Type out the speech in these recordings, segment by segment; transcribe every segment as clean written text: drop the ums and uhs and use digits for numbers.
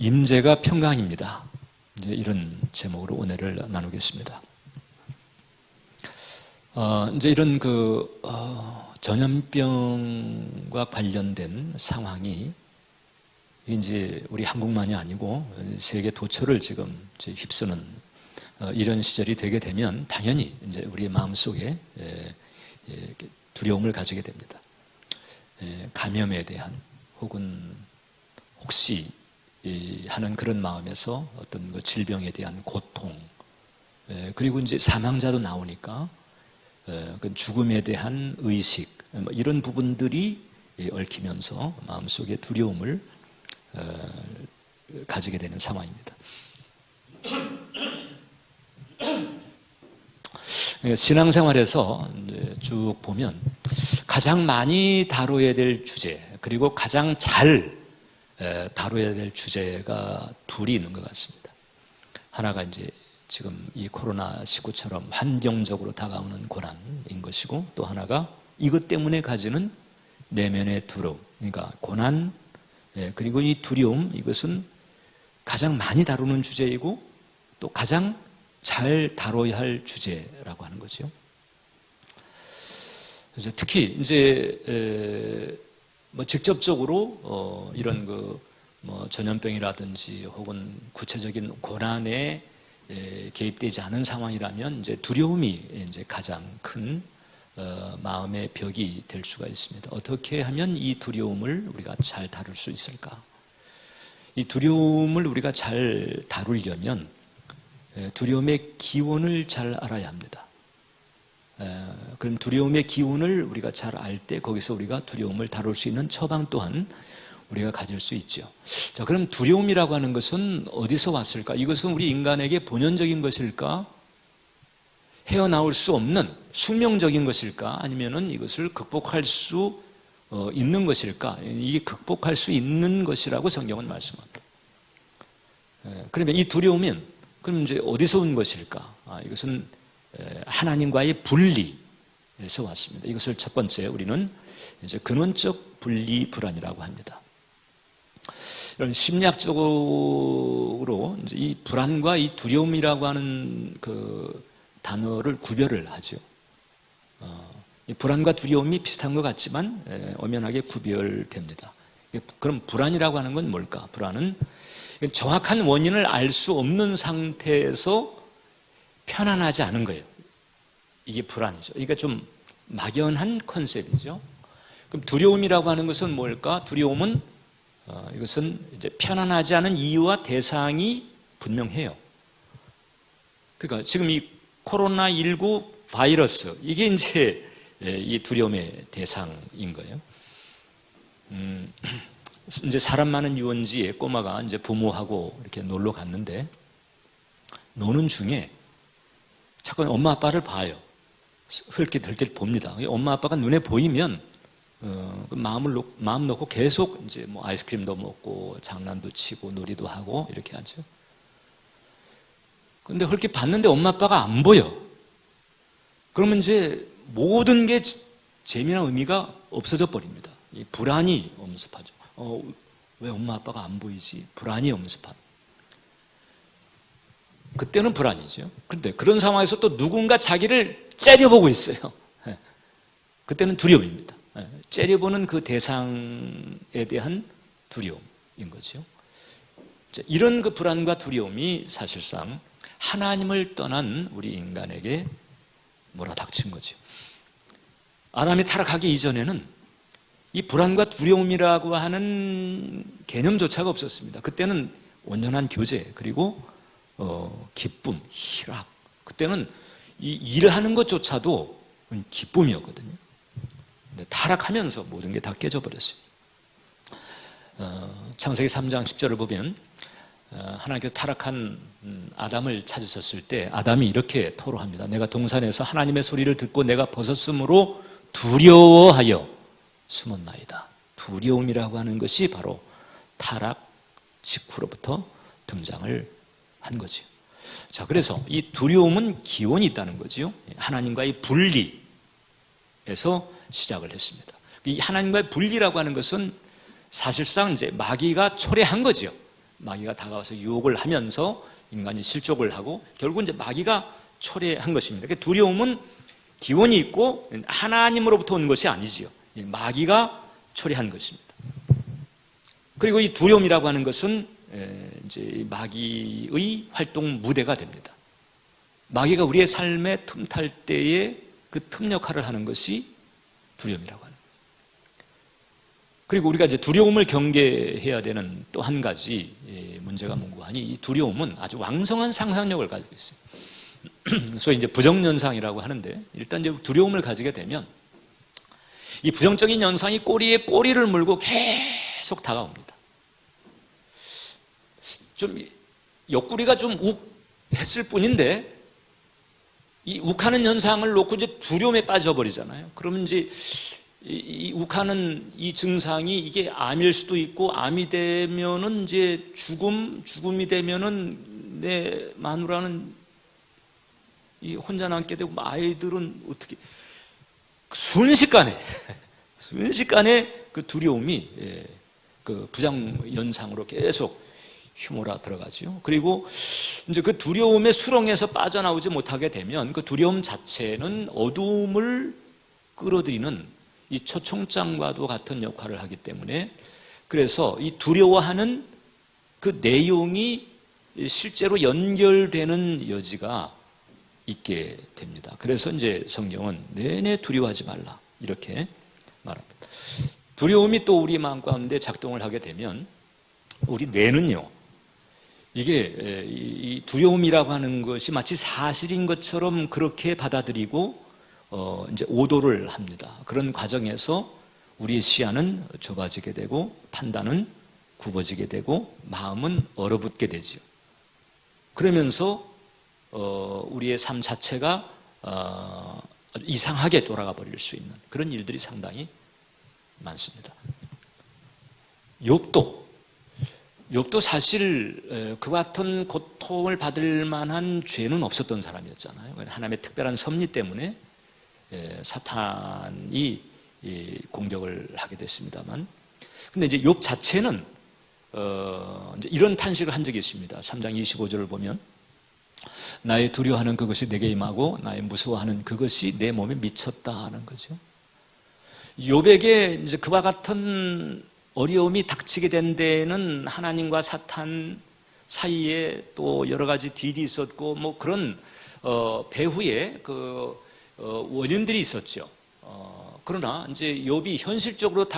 임재가 평강입니다. 이제 이런 제목으로 은혜를 나누겠습니다. 이제 이런 전염병과 관련된 상황이 이제 우리 한국만이 아니고 세계 도처를 지금 휩쓰는 이런 시절이 되게 되면 당연히 이제 우리의 마음속에 두려움을 가지게 됩니다. 감염에 대한 혹은 혹시 하는 그런 마음에서 어떤 그 질병에 대한 고통, 그리고 이제 사망자도 나오니까 그 죽음에 대한 의식, 이런 부분들이 얽히면서 마음속에 두려움을 가지게 되는 상황입니다. 신앙생활에서 쭉 보면 가장 많이 다뤄야 될 주제, 그리고 가장 잘 다뤄야 될 주제가 둘이 있는 것 같습니다. 하나가 이제 지금 이 코로나19처럼 환경적으로 다가오는 고난인 것이고, 또 하나가 이것 때문에 가지는 내면의 두려움, 그러니까 고난, 그리고 이 두려움, 이것은 가장 많이 다루는 주제이고 또 가장 잘 다뤄야 할 주제라고 하는 거죠. 그래서 특히 이제 직접적으로 이런 전염병이라든지 혹은 구체적인 고난에 개입되지 않은 상황이라면 이제 두려움이 이제 가장 큰 마음의 벽이 될 수가 있습니다. 어떻게 하면 이 두려움을 우리가 잘 다룰 수 있을까? 이 두려움을 우리가 잘 다루려면 두려움의 기원을 잘 알아야 합니다. 그럼 두려움의 기원을 우리가 잘 알 때 거기서 우리가 두려움을 다룰 수 있는 처방 또한 우리가 가질 수 있죠. 자, 그럼 두려움이라고 하는 것은 어디서 왔을까? 이것은 우리 인간에게 본연적인 것일까? 헤어나올 수 없는 숙명적인 것일까? 아니면은 이것을 극복할 수 있는 것일까? 이게 극복할 수 있는 것이라고 성경은 말씀합니다. 그러면 이 두려움은 그럼 이제 어디서 온 것일까? 이것은 하나님과의 분리에서 왔습니다. 이것을 첫 번째 우리는 이제 근원적 분리 불안이라고 합니다. 이런 심리학적으로 이제 이 불안과 이 두려움이라고 하는 그 단어를 구별을 하죠. 이 불안과 두려움이 비슷한 것 같지만 엄연하게 구별됩니다. 그럼 불안이라고 하는 건 뭘까? 불안은 정확한 원인을 알 수 없는 상태에서 편안하지 않은 거예요. 이게 불안이죠. 그러니까 좀 막연한 컨셉이죠. 그럼 두려움이라고 하는 것은 뭘까? 두려움은 이것은 이제 편안하지 않은 이유와 대상이 분명해요. 그러니까 지금 이 코로나19 바이러스, 이게 이제 이 두려움의 대상인 거예요. 이제 사람 많은 유원지에 꼬마가 이제 부모하고 이렇게 놀러 갔는데 노는 중에 자꾸 엄마 아빠를 봐요. 흘낏흘낏 봅니다. 엄마 아빠가 눈에 보이면 마음 놓고 계속 이제 뭐 아이스크림도 먹고 장난도 치고 놀이도 하고 이렇게 하죠. 근데 흘낏 봤는데 엄마 아빠가 안 보여. 그러면 이제 모든 게 재미나 의미가 없어져 버립니다. 이 불안이 엄습하죠. 왜 엄마 아빠가 안 보이지? 불안이 엄습한. 그때는 불안이죠. 그런데 그런 상황에서 또 누군가 자기를 째려보고 있어요. 그때는 두려움입니다. 째려보는 그 대상에 대한 두려움인 거죠. 이런 그 불안과 두려움이 사실상 하나님을 떠난 우리 인간에게 몰아닥친 거죠. 아담이 타락하기 이전에는 이 불안과 두려움이라고 하는 개념조차가 없었습니다. 그때는 온전한 교제, 그리고 기쁨, 희락. 그때는 이 일하는 것조차도 기쁨이었거든요. 근데 타락하면서 모든 게 다 깨져버렸어요. 창세기 3장 10절을 보면 하나님께서 타락한 아담을 찾으셨을 때 아담이 이렇게 토로합니다. 내가 동산에서 하나님의 소리를 듣고 내가 벗었으므로 두려워하여 숨었나이다. 두려움이라고 하는 것이 바로 타락 직후로부터 등장을 한 거죠. 자, 그래서 이 두려움은 기원이 있다는 거죠. 하나님과의 분리에서 시작을 했습니다. 이 하나님과의 분리라고 하는 것은 사실상 이제 마귀가 초래한 거죠. 마귀가 다가와서 유혹을 하면서 인간이 실족을 하고 결국 이제 마귀가 초래한 것입니다. 그러니까 두려움은 기원이 있고 하나님으로부터 온 것이 아니지요. 마귀가 초래한 것입니다. 그리고 이 두려움이라고 하는 것은 이제 마귀의 활동 무대가 됩니다. 마귀가 우리의 삶의 틈탈 때에 그 틈 역할을 하는 것이 두려움이라고 하는 거예요. 그리고 우리가 이제 두려움을 경계해야 되는 또 한 가지 문제가 뭔고 하니 이 두려움은 아주 왕성한 상상력을 가지고 있어요. 소위 이제 부정연상이라고 하는데 일단 이제 두려움을 가지게 되면 이 부정적인 연상이 꼬리에 꼬리를 물고 계속 다가옵니다. 좀 옆구리가 좀 욱했을 뿐인데 이 욱하는 현상을 놓고 이제 두려움에 빠져버리잖아요. 그러면 이제 이 욱하는 이 증상이 이게 암일 수도 있고 암이 되면은 이제 죽음이 되면은 내 마누라는 이 혼자 남게 되고 아이들은 어떻게 순식간에 그 두려움이 그 부정연상으로 계속 휘몰아 들어가죠. 그리고 이제 그 두려움의 수렁에서 빠져나오지 못하게 되면 그 두려움 자체는 어두움을 끌어들이는 이 초청장과도 같은 역할을 하기 때문에 그래서 이 두려워하는 그 내용이 실제로 연결되는 여지가 있게 됩니다. 그래서 이제 성경은 내내 두려워하지 말라 이렇게 말합니다. 두려움이 또 우리 마음 가운데 작동을 하게 되면 우리 뇌는요 이게 이 두려움이라고 하는 것이 마치 사실인 것처럼 그렇게 받아들이고 이제 오도를 합니다. 그런 과정에서 우리의 시야는 좁아지게 되고 판단은 굽어지게 되고 마음은 얼어붙게 되죠. 그러면서 우리의 삶 자체가 이상하게 돌아가 버릴 수 있는 그런 일들이 상당히 많습니다. 욥도 사실 그와 같은 고통을 받을 만한 죄는 없었던 사람이었잖아요. 하나님의 특별한 섭리 때문에 사탄이 공격을 하게 됐습니다만, 근데 이제 욥 자체는 이제 이런 탄식을 한 적이 있습니다. 3장 25절을 보면 나의 두려워하는 그것이 내게 임하고 나의 무서워하는 그것이 내 몸에 미쳤다 하는 거죠. 욥에게 이제 그와 같은 어려움이 닥치게 된 데에는 하나님과 사탄 사이에 또 여러 가지 딜이 있었고 뭐 그런 배후에 그 원인들이 있었죠. 그러나 이제 욥에게 현실적으로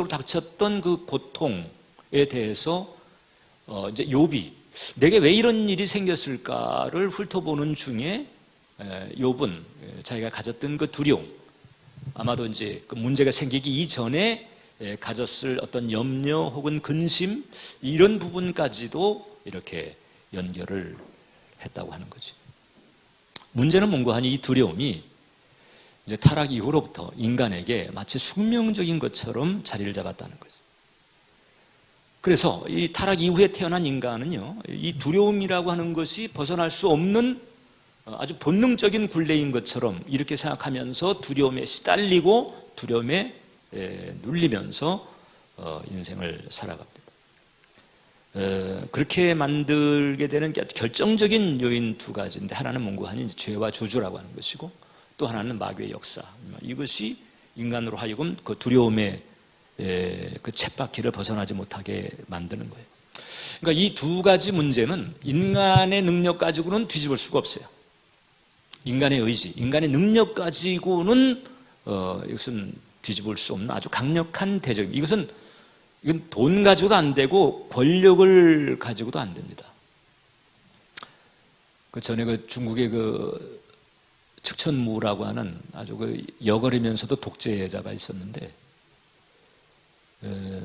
닥쳤던 그 고통에 대해서 이제 욥이 내게 왜 이런 일이 생겼을까를 훑어보는 중에 욥은 자기가 가졌던 그 두려움, 아마도 이제 그 문제가 생기기 이전에 가졌을 어떤 염려 혹은 근심 이런 부분까지도 이렇게 연결을 했다고 하는 거죠. 문제는 뭔가 하니 이 두려움이 이제 타락 이후로부터 인간에게 마치 숙명적인 것처럼 자리를 잡았다는 거죠. 그래서 이 타락 이후에 태어난 인간은요, 이 두려움이라고 하는 것이 벗어날 수 없는 아주 본능적인 굴레인 것처럼 이렇게 생각하면서 두려움에 시달리고 두려움에 눌리면서 인생을 살아갑니다. 그렇게 만들게 되는 결정적인 요인 두 가지인데 하나는 뭔가 하니 죄와 저주라고 하는 것이고 또 하나는 마귀의 역사. 이것이 인간으로 하여금 그 두려움의 그 쳇바퀴를 벗어나지 못하게 만드는 거예요. 그러니까 이 두 가지 문제는 인간의 능력 가지고는 뒤집을 수가 없어요. 인간의 의지, 인간의 능력 가지고는 이것은 뒤집을 수 없는 아주 강력한 대적. 이건 돈 가지고도 안 되고 권력을 가지고도 안 됩니다. 그 전에 그 중국의 그 측천무라고 하는 아주 그 여걸이면서도 독재자가 있었는데,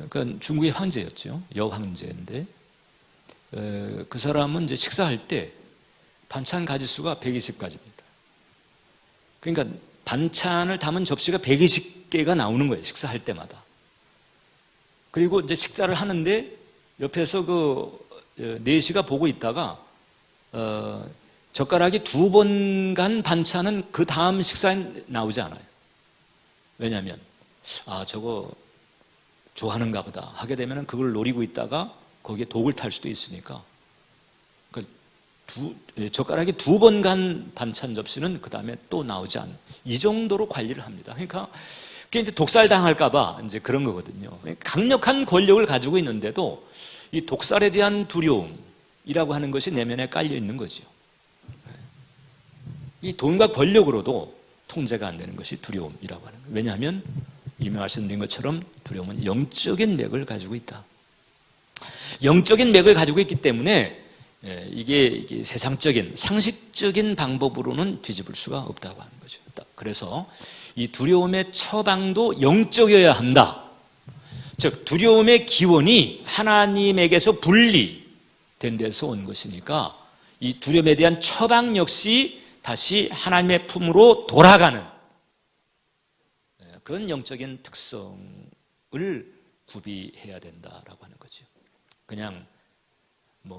그 중국의 황제였죠. 여황제인데, 그 사람은 이제 식사할 때 반찬 가지수가 120가지입니다. 그러니까 반찬을 담은 접시가 120개가 나오는 거예요. 식사할 때마다. 그리고 이제 식사를 하는데 옆에서 그 내시가 보고 있다가 젓가락이 2번 간 반찬은 그 다음 식사에 나오지 않아요. 왜냐하면 저거 좋아하는가 보다 하게 되면 그걸 노리고 있다가 거기에 독을 탈 수도 있으니까 젓가락이 2번 간 반찬 접시는 그 다음에 또 나오지 않는 이 정도로 관리를 합니다. 그러니까 그게 이제 독살 당할까봐 이제 그런 거거든요. 강력한 권력을 가지고 있는데도 이 독살에 대한 두려움이라고 하는 것이 내면에 깔려 있는 거죠. 이 돈과 권력으로도 통제가 안 되는 것이 두려움이라고 하는 거예요. 왜냐하면 이미 말씀드린 것처럼 두려움은 영적인 맥을 가지고 있다. 영적인 맥을 가지고 있기 때문에 이게 세상적인 상식적인 방법으로는 뒤집을 수가 없다고 하는 거죠. 그래서 이 두려움의 처방도 영적이어야 한다. 즉 두려움의 기원이 하나님에게서 분리된 데서 온 것이니까 이 두려움에 대한 처방 역시 다시 하나님의 품으로 돌아가는 그런 영적인 특성을 구비해야 된다라고 하는 거죠. 그냥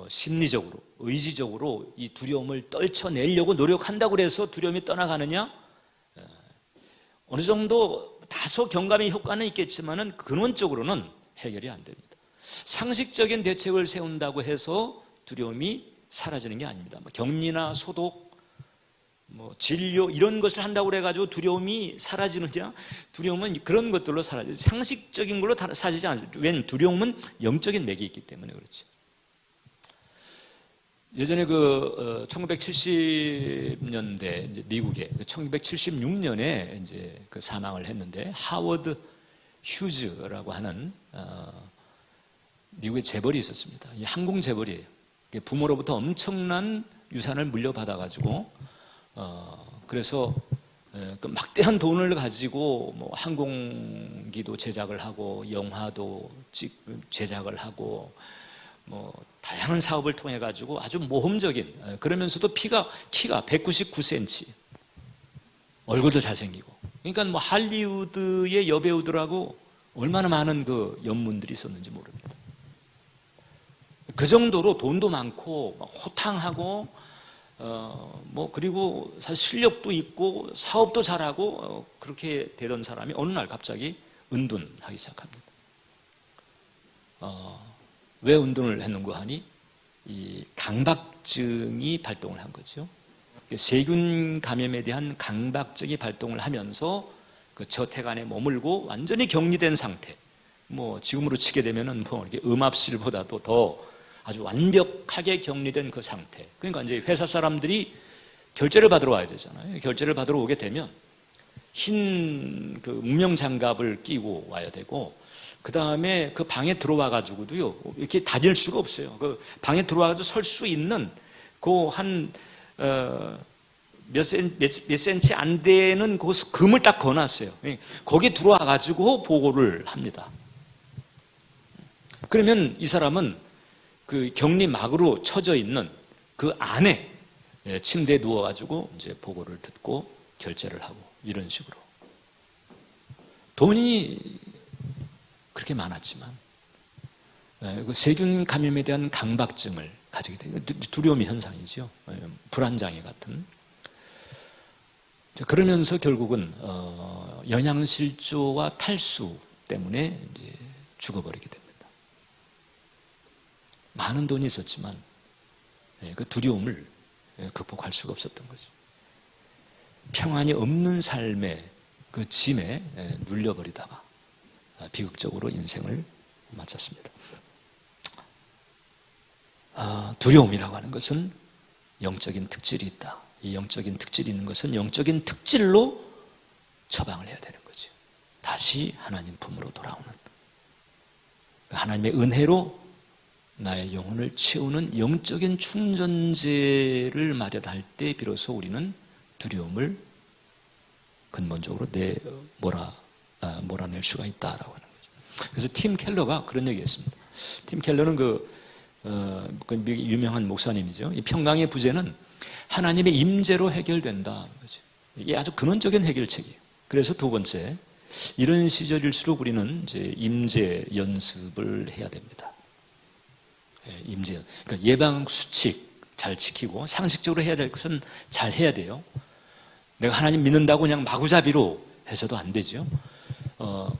심리적으로, 의지적으로 이 두려움을 떨쳐내려고 노력한다고 해서 두려움이 떠나가느냐? 어느 정도 다소 경감의 효과는 있겠지만은 근원적으로는 해결이 안 됩니다. 상식적인 대책을 세운다고 해서 두려움이 사라지는 게 아닙니다. 격리나 소독, 진료 이런 것을 한다고 해가지고 두려움이 사라지느냐? 두려움은 그런 것들로 사라져요. 상식적인 걸로 사라지지 않습니다. 왜냐하면 두려움은 영적인 맥이 있기 때문에 그렇죠. 예전에 1970년대 이제 미국에 1976년에 이제 사망을 했는데 하워드 휴즈라고 하는 미국의 재벌이 있었습니다. 이 항공 재벌이에요. 부모로부터 엄청난 유산을 물려받아가지고 그래서 그 막대한 돈을 가지고 항공기도 제작을 하고 영화도 제작을 하고 다양한 사업을 통해 가지고 아주 모험적인 그러면서도 키가 199cm 얼굴도 잘생기고 그러니까 할리우드의 여배우들하고 얼마나 많은 그 연문들이 있었는지 모릅니다. 그 정도로 돈도 많고 호탕하고 그리고 사실 실력도 있고 사업도 잘하고 그렇게 되던 사람이 어느 날 갑자기 은둔하기 시작합니다. 왜 은둔을 했는가 하니 이 강박증이 발동을 한 거죠. 세균 감염에 대한 강박증이 발동을 하면서 그 저택 안에 머물고 완전히 격리된 상태. 지금으로 치게 되면은 이렇게 음압실보다도 더 아주 완벽하게 격리된 그 상태. 그러니까 이제 회사 사람들이 결제를 받으러 와야 되잖아요. 결제를 받으러 오게 되면 흰 그 무명 장갑을 끼고 와야 되고 그 다음에 그 방에 들어와 가지고도요 이렇게 다닐 수가 없어요. 그 방에 들어와 가지고 설 수 있는 그 한 몇 센치 안 되는 그 금을 딱 거놨어요. 거기에 들어와 가지고 보고를 합니다. 그러면 이 사람은 그 격리막으로 쳐져 있는 그 안에 침대에 누워 가지고 이제 보고를 듣고 결제를 하고 이런 식으로 돈이 그렇게 많았지만 그 세균 감염에 대한 강박증을 가지게 돼요. 두려움의 현상이죠. 불안장애 같은. 그러면서 결국은 영양실조와 탈수 때문에 이제 죽어버리게 됩니다. 많은 돈이 있었지만 그 두려움을 극복할 수가 없었던 거죠. 평안이 없는 삶의 그 짐에 눌려버리다가 비극적으로 인생을 마쳤습니다. 두려움이라고 하는 것은 영적인 특질이 있다. 이 영적인 특질이 있는 것은 영적인 특질로 처방을 해야 되는 거죠. 다시 하나님 품으로 돌아오는 하나님의 은혜로 나의 영혼을 채우는 영적인 충전재를 마련할 때 비로소 우리는 두려움을 근본적으로 몰아낼 수가 있다라고 하는 거죠. 그래서 팀 켈러가 그런 얘기했습니다. 팀 켈러는 그 유명한 목사님이죠. 이 평강의 부재는 하나님의 임재로 해결된다는 거죠. 이게 아주 근원적인 해결책이에요. 그래서 두 번째, 이런 시절일수록 우리는 이제 임재 연습을 해야 됩니다. 임재, 그러니까 예방 수칙 잘 지키고 상식적으로 해야 될 것은 잘 해야 돼요. 내가 하나님 믿는다고 그냥 마구잡이로 해서도 안 되죠.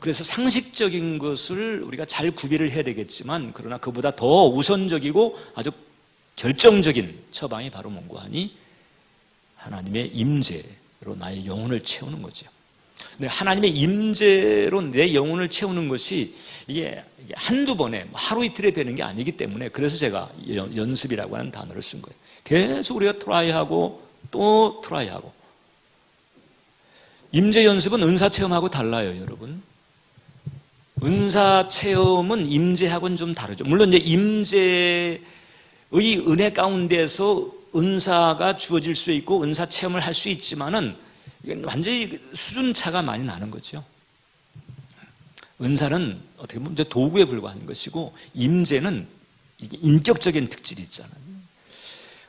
그래서 상식적인 것을 우리가 잘 구별을 해야 되겠지만, 그러나 그보다 더 우선적이고 아주 결정적인 처방이 바로 뭔고 하니 하나님의 임재로 나의 영혼을 채우는 거죠. 근데 하나님의 임재로 내 영혼을 채우는 것이 이게 한두 번에 하루 이틀에 되는 게 아니기 때문에, 그래서 제가 연습이라고 하는 단어를 쓴 거예요. 계속 우리가 트라이하고 또 트라이하고. 임재 연습은 은사 체험하고 달라요, 여러분. 은사 체험은 임재하고는 좀 다르죠. 물론 이제 임재의 은혜 가운데서 은사가 주어질 수 있고 은사 체험을 할 수 있지만은 완전히 수준 차가 많이 나는 거죠. 은사는 어떻게 보면 이제 도구에 불과한 것이고, 임재는 이게 인격적인 특질이 있잖아요.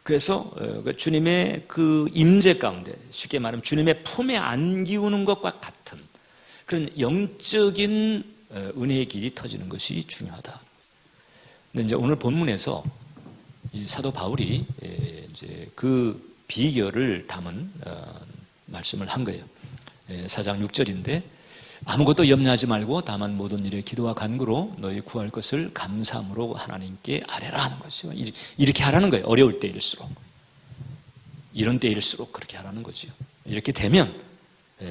그래서 주님의 그 임재 가운데, 쉽게 말하면 주님의 품에 안기우는 것과 같은 그런 영적인 은혜의 길이 터지는 것이 중요하다. 근데 이제 오늘 본문에서 이 사도 바울이 이제 그 비결을 담은 말씀을 한 거예요. 4장 6절인데, 아무것도 염려하지 말고 다만 모든 일에 기도와 간구로 너희 구할 것을 감사함으로 하나님께 아뢰라 하는 거죠. 이렇게 하라는 거예요. 어려울 때일수록, 이런 때일수록 그렇게 하라는 거죠. 이렇게 되면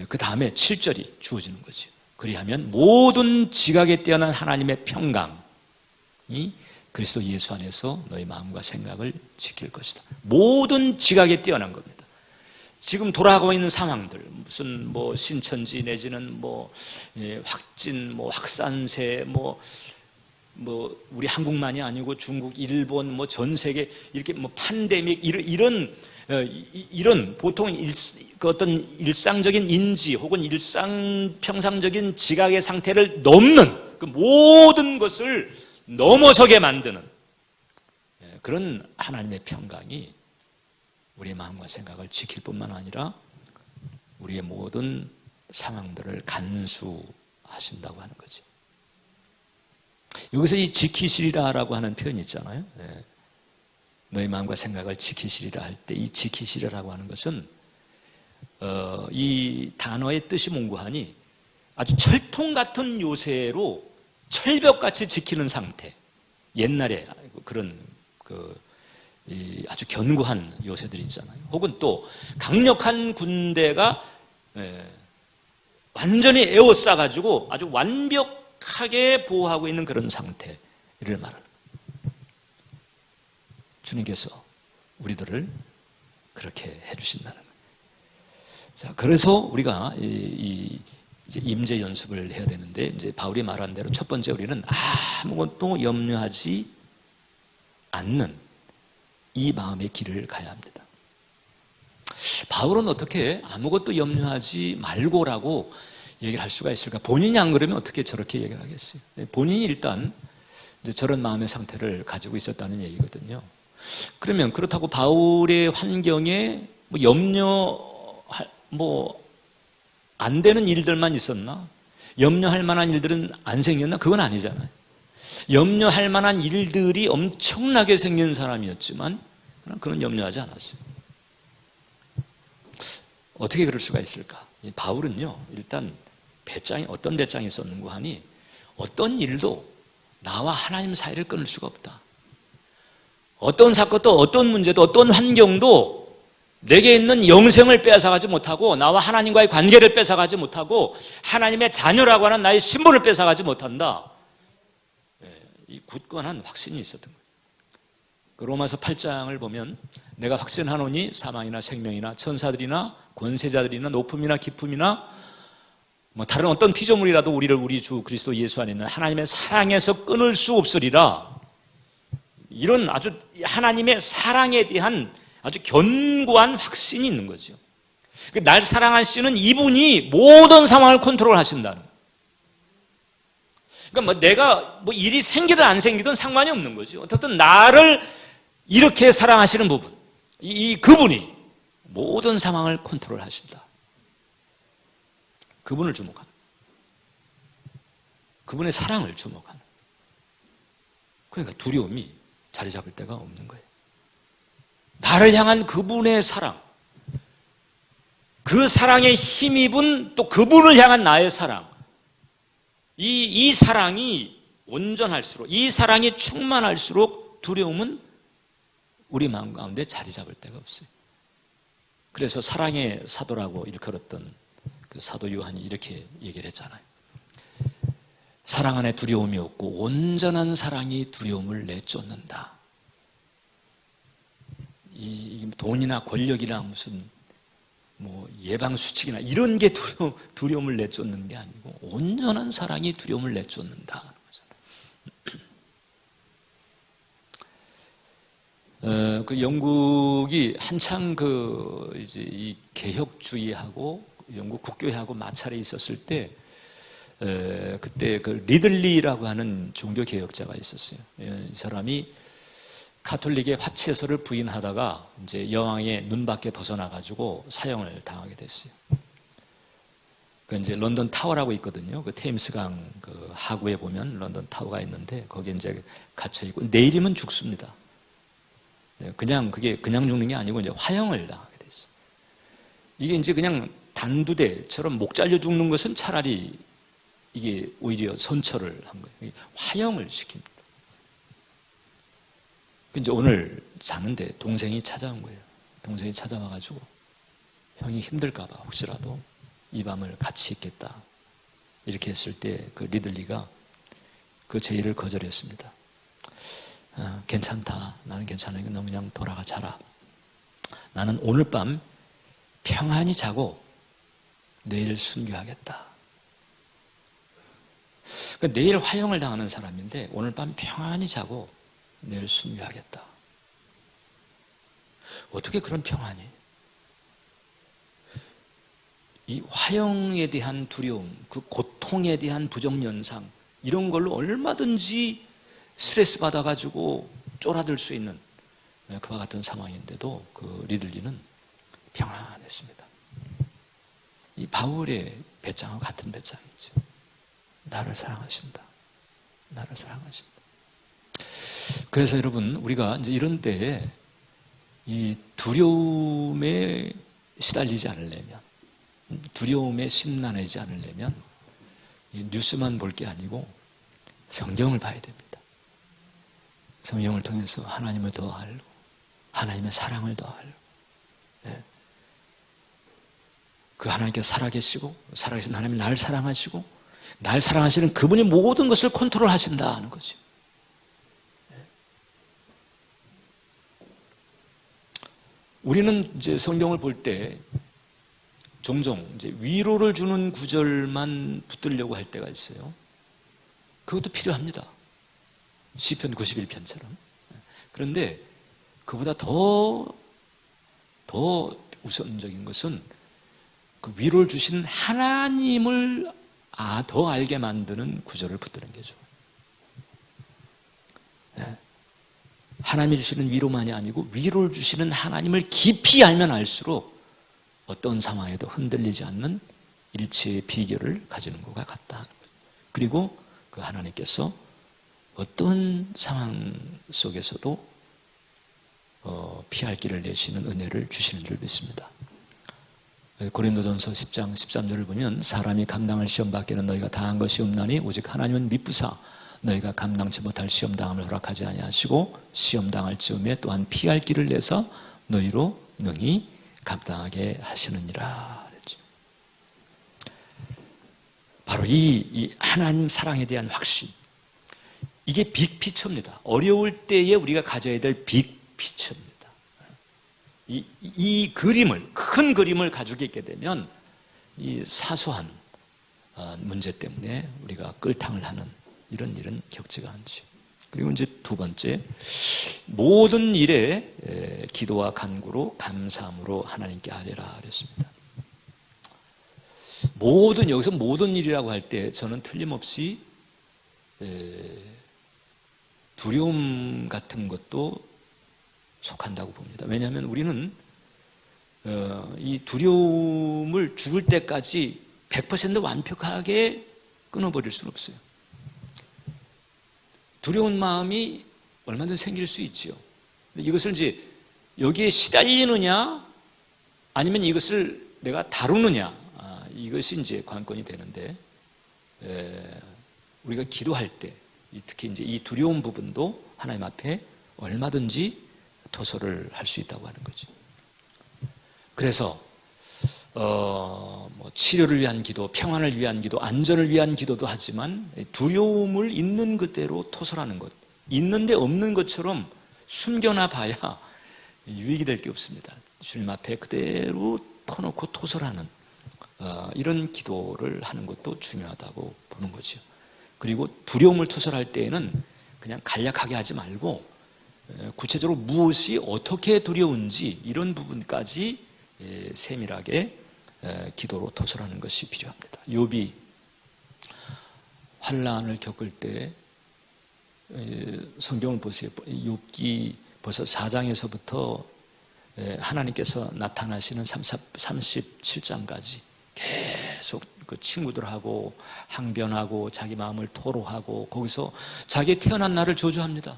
그 다음에 7절이 주어지는 거죠. 그리하면 모든 지각에 뛰어난 하나님의 평강이 그리스도 예수 안에서 너희 마음과 생각을 지킬 것이다. 모든 지각에 뛰어난 겁니다. 지금 돌아가고 있는 상황들, 무슨 뭐 신천지 내지는 뭐 확진, 뭐 확산세, 뭐 우리 한국만이 아니고 중국, 일본, 뭐 전 세계 이렇게 뭐 팬데믹 이런 보통 그 어떤 일상적인 인지 혹은 평상적인 지각의 상태를 넘는 그 모든 것을 넘어서게 만드는 그런 하나님의 평강이 우리의 마음과 생각을 지킬 뿐만 아니라 우리의 모든 상황들을 간수하신다고 하는 거죠. 여기서 이 지키시리라라고 하는 표현이 있잖아요. 너희 마음과 생각을 지키시리라 할 때 이 지키시리라고 하는 것은 이 단어의 뜻이 뭔고하니 아주 철통 같은 요새로 철벽같이 지키는 상태. 옛날에 그런 아주 견고한 요새들이 있잖아요. 혹은 또 강력한 군대가 완전히 에워싸가지고 아주 완벽하게 보호하고 있는 그런 상태를 말하는 거예요. 주님께서 우리들을 그렇게 해주신다는 거예요. 자, 그래서 우리가 이제 임재 연습을 해야 되는데, 이제 바울이 말한 대로 첫 번째 우리는 아무것도 염려하지 않는 이 마음의 길을 가야 합니다. 바울은 어떻게 아무것도 염려하지 말고라고 얘기를 할 수가 있을까? 본인이 안 그러면 어떻게 저렇게 얘기를 하겠어요? 본인이 일단 이제 저런 마음의 상태를 가지고 있었다는 얘기거든요. 그러면 그렇다고 바울의 환경에 안 되는 일들만 있었나? 염려할 만한 일들은 안 생겼나? 그건 아니잖아요. 염려할 만한 일들이 엄청나게 생긴 사람이었지만 그는 염려하지 않았어요. 어떻게 그럴 수가 있을까? 바울은요, 일단 어떤 배짱이 있었는고 하니 어떤 일도 나와 하나님 사이를 끊을 수가 없다. 어떤 사건도 어떤 문제도 어떤 환경도 내게 있는 영생을 빼앗아가지 못하고 나와 하나님과의 관계를 뺏어가지 못하고 하나님의 자녀라고 하는 나의 신분을 뺏어가지 못한다. 이 굳건한 확신이 있었던 거예요. 그 로마서 8장을 보면 내가 확신하노니 사망이나 생명이나 천사들이나 권세자들이나 높음이나 깊음이나 다른 어떤 피조물이라도 우리를 우리 주 그리스도 예수 안에 있는 하나님의 사랑에서 끊을 수 없으리라. 이런 아주 하나님의 사랑에 대한 아주 견고한 확신이 있는 거죠. 날 사랑하시는 이분이 모든 상황을 컨트롤하신다는 거예요. 그러니까 내가 일이 생기든 안 생기든 상관이 없는 거죠. 어쨌든 나를 이렇게 사랑하시는 부분, 그분이 모든 상황을 컨트롤하신다. 그분을 주목하는, 그분의 사랑을 주목하는. 그러니까 두려움이 자리 잡을 데가 없는 거예요. 나를 향한 그분의 사랑, 그 사랑에 힘입은 또 그분을 향한 나의 사랑, 이 사랑이 온전할수록, 이 사랑이 충만할수록 두려움은 우리 마음 가운데 자리 잡을 데가 없어요. 그래서 사랑의 사도라고 일컬었던 그 사도 요한이 이렇게 얘기를 했잖아요. 사랑 안에 두려움이 없고 온전한 사랑이 두려움을 내쫓는다. 이 돈이나 권력이나 무슨 뭐 예방수칙이나 이런 게 두려움을 내쫓는 게 아니고 온전한 사랑이 두려움을 내쫓는다. 그 영국이 한창 이제 이 개혁주의하고 영국 국교회하고 마찰이 있었을 때, 그때 그 리들리라고 하는 종교 개혁자가 있었어요. 이 사람이 가톨릭의 화치해설을 부인하다가 이제 여왕의 눈밖에 벗어나가지고 사형을 당하게 됐어요. 그 이제 런던 타워라고 있거든요. 그 테임스강 그 하구에 보면 런던 타워가 있는데 거기에 이제 갇혀 있고 내일이면 죽습니다. 그게 그냥 죽는 게 아니고 이제 화형을 당하게 됐어요. 이게 이제 그냥 단두대처럼 목 잘려 죽는 것은 차라리 이게 오히려 선처를 한 거예요. 화형을 시킵니다. 이제 오늘 자는데 동생이 찾아온 거예요. 동생이 찾아와가지고 형이 힘들까봐 혹시라도 이 밤을 같이 있겠다. 이렇게 했을 때 그 리들리가 그 제의를 거절했습니다. 괜찮다. 나는 괜찮으니까 너 그냥 돌아가 자라. 나는 오늘 밤 평안히 자고 내일 순교하겠다. 그러니까 내일 화형을 당하는 사람인데 오늘 밤 평안히 자고 내일 순교하겠다. 어떻게 그런 평안이? 이 화형에 대한 두려움, 그 고통에 대한 부정연상 이런 걸로 얼마든지 스트레스 받아가지고 쫄아들 수 있는 그와 같은 상황인데도 그 리들리는 평안했습니다. 이 바울의 배짱과 같은 배짱이죠. 나를 사랑하신다. 나를 사랑하신다. 그래서 여러분 우리가 이제 이런 때에 이 두려움에 시달리지 않으려면, 두려움에 심란하지 않으려면 뉴스만 볼 게 아니고 성경을 봐야 됩니다. 성경을 통해서 하나님을 더 알고 하나님의 사랑을 더 알고, 그 하나님께서 살아계시고 살아계신 하나님이 날 사랑하시고 날 사랑하시는 그분이 모든 것을 컨트롤하신다 하는 거죠. 우리는 이제 성경을 볼 때 종종 이제 위로를 주는 구절만 붙들려고 할 때가 있어요. 그것도 필요합니다. 시편 91편처럼. 그런데 그보다 더 우선적인 것은 그 위로를 주신 하나님을 더 알게 만드는 구절을 붙드는 게죠. 하나님이 주시는 위로만이 아니고 위로를 주시는 하나님을 깊이 알면 알수록 어떤 상황에도 흔들리지 않는 일체의 비결을 가지는 것과 같다 하는 거죠. 그리고 그 하나님께서 어떤 상황 속에서도 피할 길을 내시는 은혜를 주시는 줄 믿습니다. 고린도전서 10장 13절을 보면 사람이 감당할 시험 밖에는 너희가 당한 것이 없나니 오직 하나님은 미쁘사 너희가 감당치 못할 시험당함을 허락하지 아니하시고 시험당할 즈음에 또한 피할 길을 내서 너희로 능히 감당하게 하시느니라 그랬죠. 바로 이 하나님 사랑에 대한 확신, 이게 빅피처입니다. 어려울 때에 우리가 가져야 될 빅피처입니다. 이 그림을, 큰 그림을 가지고 있게 되면 이 사소한 문제 때문에 우리가 끌탕을 하는 이런 일은 겪지가 않죠. 그리고 이제 두 번째, 모든 일에 기도와 간구로 감사함으로 하나님께 아뢰라 그랬습니다. 여기서 모든 일이라고 할 때 저는 틀림없이 두려움 같은 것도 속한다고 봅니다. 왜냐하면 우리는 이 두려움을 죽을 때까지 100% 완벽하게 끊어버릴 수는 없어요. 두려운 마음이 얼마든지 생길 수 있죠. 이것을 이제 여기에 시달리느냐 아니면 이것을 내가 다루느냐, 이것이 이제 관건이 되는데 우리가 기도할 때 특히 이제 이 두려운 부분도 하나님 앞에 얼마든지 토설을 할 수 있다고 하는 거죠. 그래서 뭐 치료를 위한 기도, 평안을 위한 기도, 안전을 위한 기도도 하지만 두려움을 있는 그대로 토설하는 것, 있는데 없는 것처럼 숨겨놔 봐야 유익이 될 게 없습니다. 주님 앞에 그대로 터놓고 토설하는 이런 기도를 하는 것도 중요하다고 보는 거죠. 그리고 두려움을 토설할 때에는 그냥 간략하게 하지 말고 구체적으로 무엇이 어떻게 두려운지 이런 부분까지 세밀하게 기도로 토설하는 것이 필요합니다. 욥이 환난을 겪을 때 성경을 보세요. 욥기 벌써 4장에서부터 하나님께서 나타나시는 37장까지 계속 그 친구들하고 항변하고 자기 마음을 토로하고 거기서 자기 태어난 날을 저주합니다.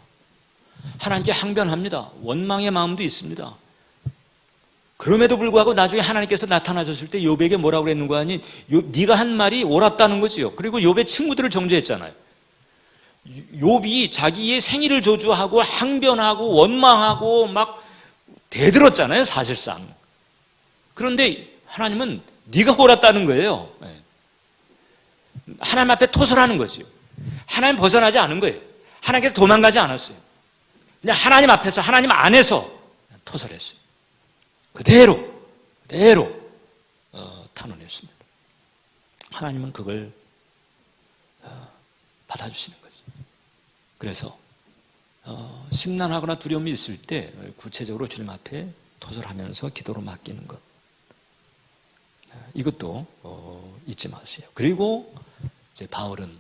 하나님께 항변합니다. 원망의 마음도 있습니다. 그럼에도 불구하고 나중에 하나님께서 나타나셨을 때 욥에게 뭐라고 그랬는 거 아니? 네가 한 말이 옳았다는 거지요. 그리고 욥의 친구들을 정죄했잖아요. 욥이 자기의 생일을 저주하고 항변하고 원망하고 막 대들었잖아요, 사실상. 그런데 하나님은 네가 옳았다는 거예요. 하나님 앞에 토설하는 거지요. 하나님 벗어나지 않은 거예요. 하나님께서 도망가지 않았어요. 그냥 하나님 앞에서, 하나님 안에서 토설했어요. 그대로 탄원했습니다. 하나님은 그걸 받아주시는 거죠. 그래서 심란하거나 두려움이 있을 때 구체적으로 주님 앞에 토설하면서 기도로 맡기는 것, 이것도 잊지 마세요. 그리고 이제 바울은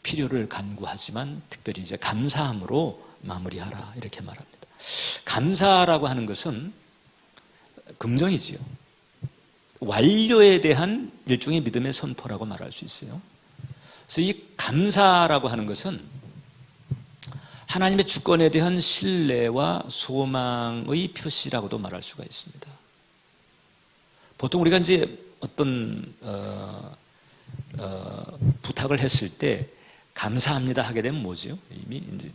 필요를 간구하지만 특별히 이제 감사함으로 마무리하라 이렇게 말합니다. 감사라고 하는 것은 긍정이지요. 완료에 대한 일종의 믿음의 선포라고 말할 수 있어요. 그래서 이 감사라고 하는 것은 하나님의 주권에 대한 신뢰와 소망의 표시라고도 말할 수가 있습니다. 보통 우리가 이제 어떤 부탁을 했을 때 감사합니다 하게 되면 뭐죠? 이미 이제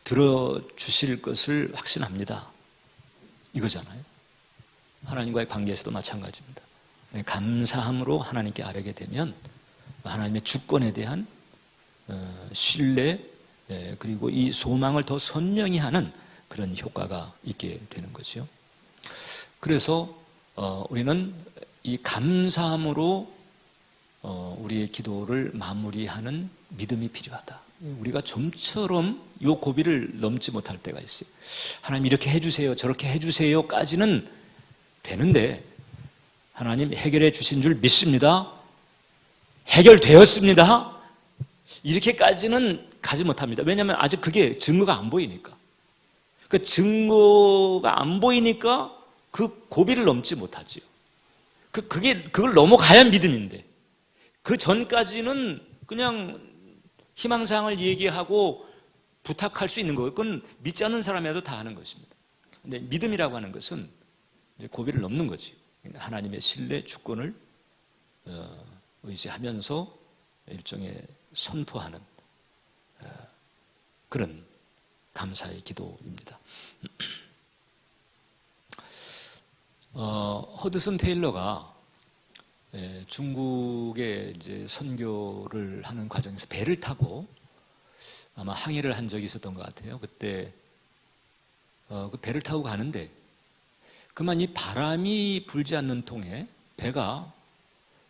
들어주실 것을 확신합니다. 이거잖아요. 하나님과의 관계에서도 마찬가지입니다. 감사함으로 하나님께 아뢰게 되면 하나님의 주권에 대한 신뢰, 그리고 이 소망을 더 선명히 하는 그런 효과가 있게 되는 거죠. 그래서 우리는 이 감사함으로 우리의 기도를 마무리하는 믿음이 필요하다. 우리가 좀처럼 이 고비를 넘지 못할 때가 있어요. 하나님 이렇게 해주세요, 저렇게 해주세요까지는 되는데 하나님 해결해 주신 줄 믿습니다. 해결되었습니다. 이렇게까지는 가지 못합니다. 왜냐하면 아직 그게 증거가 안 보이니까. 그 증거가 안 보이니까 그 고비를 넘지 못하지요. 그걸 넘어가야 믿음인데 그 전까지는 그냥 희망사항을 얘기하고 부탁할 수 있는 거예요. 그건 믿지 않는 사람이라도 다 하는 것입니다. 근데 믿음이라고 하는 것은 이제 고비를 넘는 거지. 하나님의 신뢰, 주권을 의지하면서 일종의 선포하는 그런 감사의 기도입니다. 허드슨 테일러가 중국에 이제 선교를 하는 과정에서 배를 타고 아마 항해를 한 적이 있었던 것 같아요. 그때 그 배를 타고 가는데 그만 이 바람이 불지 않는 통에 배가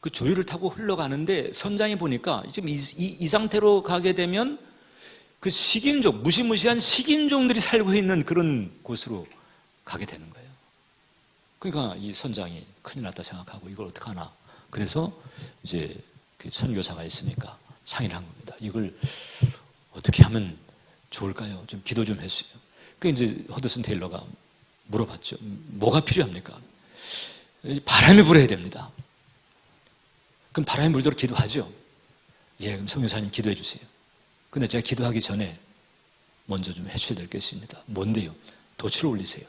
그 조류를 타고 흘러가는데 선장이 보니까 지금 이 상태로 가게 되면 그 식인종, 무시무시한 식인종들이 살고 있는 그런 곳으로 가게 되는 거예요. 그러니까 이 선장이 큰일 났다 생각하고 이걸 어떡하나. 그래서 이제 그 선교사가 있으니까 상의를 한 겁니다. 이걸 어떻게 하면 좋을까요? 좀 기도 좀 했어요. 그 이제 허드슨 테일러가 물어봤죠. 뭐가 필요합니까? 바람이 불어야 됩니다. 그럼 바람이 불도록 기도하죠. 예, 그럼 선교사님 기도해 주세요. 근데 제가 기도하기 전에 먼저 좀 해주셔야 될 게 있습니다. 뭔데요? 돛을 올리세요.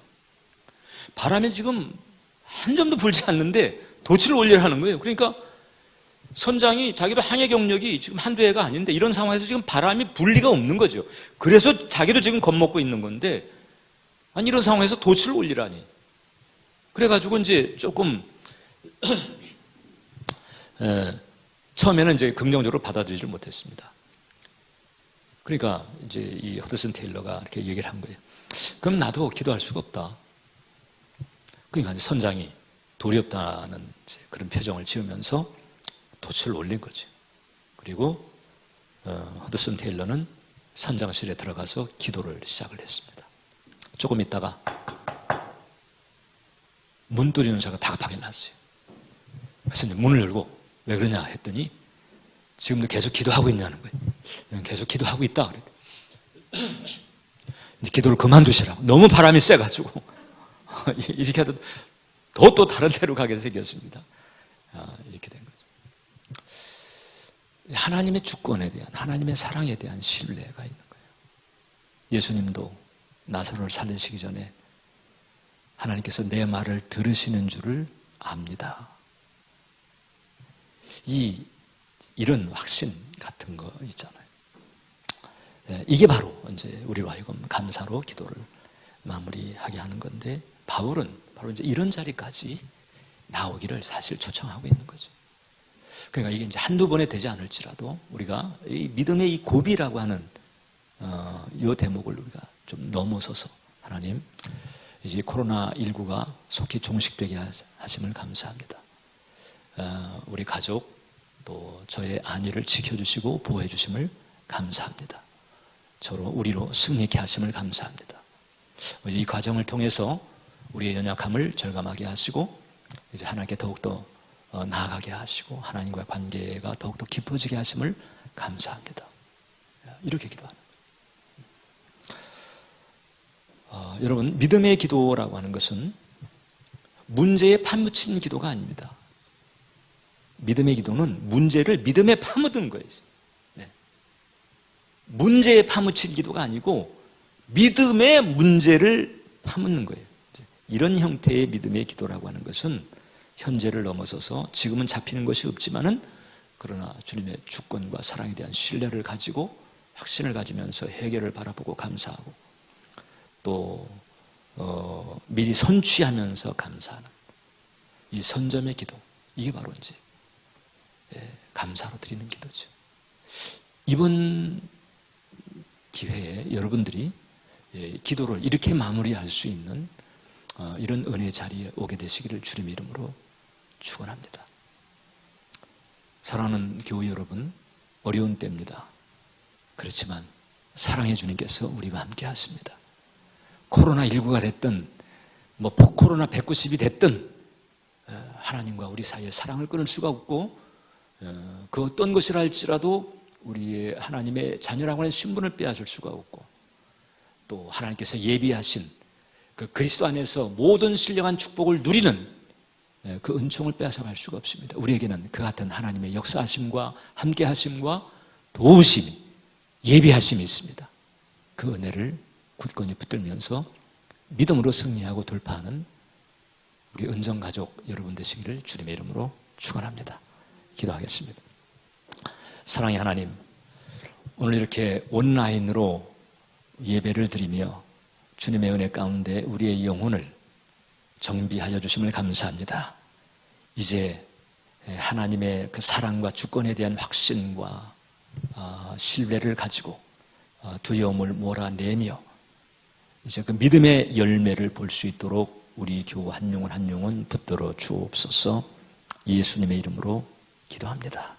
바람이 지금 한 점도 불지 않는데 돛을 올리라 하는 거예요. 그러니까 선장이 자기도 항해 경력이 지금 한두 해가 아닌데 이런 상황에서 지금 바람이 불 리가 없는 거죠. 그래서 자기도 지금 겁먹고 있는 건데, 아니 이런 상황에서 돛을 올리라니. 그래가지고 이제 조금 처음에는 이제 긍정적으로 받아들이질 못했습니다. 그러니까 이제 이 허드슨 테일러가 이렇게 얘기를 한 거예요. 그럼 나도 기도할 수가 없다. 그러니까 이제 선장이 돌이 없다는 이제 그런 표정을 지으면서 돛을 올린 거죠. 그리고 허드슨 테일러는 선장실에 들어가서 기도를 시작을 했습니다. 조금 있다가 문 두드리는 소리가 다급하게 났어요. 그래서 이제 문을 열고 왜 그러냐 했더니 지금도 계속 기도하고 있냐는 거예요. 계속 기도하고 있다. 이제 기도를 그만두시라고. 너무 바람이 세가지고 이렇게 하도 또 다른 데로 가게 생겼습니다. 이렇게 된 거죠. 하나님의 주권에 대한, 하나님의 사랑에 대한 신뢰가 있는 거예요. 예수님도 나사로를 살리시기 전에 하나님께서 내 말을 들으시는 줄을 압니다. 이런 확신 같은 거 있잖아요. 이게 바로 이제 우리로 하여금 감사로 기도를 마무리하게 하는 건데, 바울은 바로 이제 이런 자리까지 나오기를 사실 초청하고 있는 거죠. 그러니까 이게 이제 한두 번에 되지 않을지라도 우리가 이 믿음의 이 고비라고 하는 이 대목을 우리가 좀 넘어서서, 하나님 이제 코로나19가 속히 종식되게 하심을 감사합니다. 우리 가족 또 저의 안위를 지켜주시고 보호해 주심을 감사합니다. 저로 우리로 승리케 하심을 감사합니다. 이 과정을 통해서 우리의 연약함을 절감하게 하시고 이제 하나님께 더욱더 나아가게 하시고 하나님과의 관계가 더욱더 깊어지게 하심을 감사합니다. 이렇게 기도하는 거예요. 여러분, 믿음의 기도라고 하는 것은 문제에 파묻힌 기도가 아닙니다. 믿음의 기도는 문제를 믿음에 파묻은 거예요. 네. 문제에 파묻힌 기도가 아니고 믿음의 문제를 파묻는 거예요. 이런 형태의 믿음의 기도라고 하는 것은 현재를 넘어서서 지금은 잡히는 것이 없지만은 그러나 주님의 주권과 사랑에 대한 신뢰를 가지고 확신을 가지면서 해결을 바라보고 감사하고 또 미리 선취하면서 감사하는 이 선점의 기도, 이게 바로 이제 감사로 드리는 기도죠. 이번 기회에 여러분들이 기도를 이렇게 마무리할 수 있는 이런 은혜의 자리에 오게 되시기를 주님의 이름으로 축원합니다. 사랑하는 교회 여러분, 어려운 때입니다. 그렇지만 사랑의 주님께서 우리와 함께 하십니다. 코로나19가 됐든 포코로나 190이 됐든 하나님과 우리 사이에 사랑을 끊을 수가 없고 그 어떤 것이라 할지라도 우리의 하나님의 자녀라고 하는 신분을 빼앗을 수가 없고 또 하나님께서 예비하신 그 그리스도 안에서 모든 신령한 축복을 누리는 그 은총을 빼앗아갈 수가 없습니다. 우리에게는 그 같은 하나님의 역사하심과 함께하심과 도우심이, 예비하심이 있습니다. 그 은혜를 굳건히 붙들면서 믿음으로 승리하고 돌파하는 우리 은정가족 여러분 되시기를 주님의 이름으로 축원합니다. 기도하겠습니다. 사랑의 하나님, 오늘 이렇게 온라인으로 예배를 드리며 주님의 은혜 가운데 우리의 영혼을 정비하여 주심을 감사합니다. 이제 하나님의 그 사랑과 주권에 대한 확신과 신뢰를 가지고 두려움을 몰아내며 이제 그 믿음의 열매를 볼 수 있도록 우리 교우 한 영혼 한 영혼 붙들어 주옵소서. 예수님의 이름으로 기도합니다.